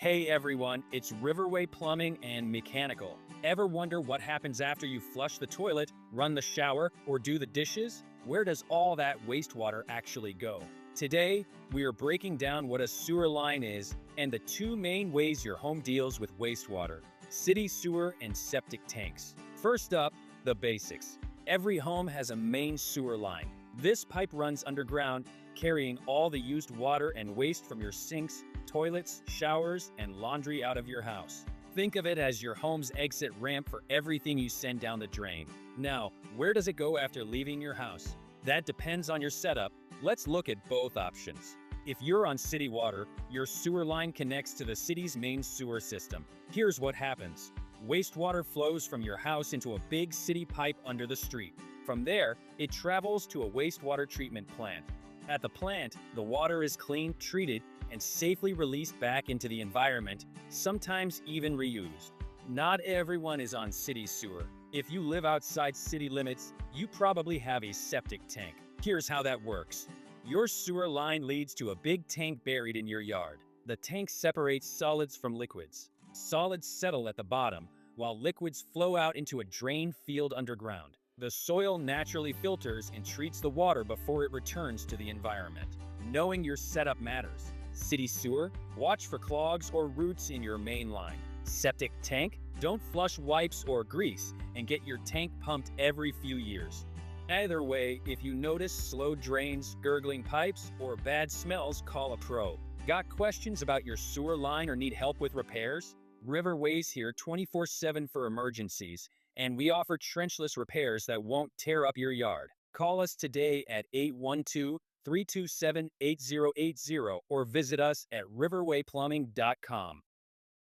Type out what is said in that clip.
Hey everyone, it's Riverway Plumbing and Mechanical. Ever wonder what happens after you flush the toilet, run the shower, or do the dishes? Where does all that wastewater actually go? Today, we are breaking down what a sewer line is and the two main ways your home deals with wastewater: city sewer and septic tanks. First up, the basics. Every home has a main sewer line. This pipe runs underground, carrying all the used water and waste from your sinks, toilets, showers, and laundry out of your house. Think of it as your home's exit ramp for everything you send down the drain. Now, where does it go after leaving your house? That depends on your setup. Let's look at both options. If you're on city water, your sewer line connects to the city's main sewer system. Here's what happens. Wastewater flows from your house into a big city pipe under the street. From there, it travels to a wastewater treatment plant. At the plant, the water is cleaned, treated, and safely released back into the environment, sometimes even reused. Not everyone is on city sewer. If you live outside city limits, you probably have a septic tank. Here's how that works. Your sewer line leads to a big tank buried in your yard. The tank separates solids from liquids. Solids settle at the bottom, while liquids flow out into a drain field underground. The soil naturally filters and treats the water before it returns to the environment. Knowing your setup matters. City sewer, watch for clogs or roots in your main line. Septic tank, don't flush wipes or grease, and get your tank pumped every few years. Either way, if you notice slow drains, gurgling pipes, or bad smells, call a pro. Got questions about your sewer line or need help with repairs? Riverway's here 24/7 for emergencies, and we offer trenchless repairs that won't tear up your yard. Call us today at 812-327-8080 or visit us at riverwayplumbing.com.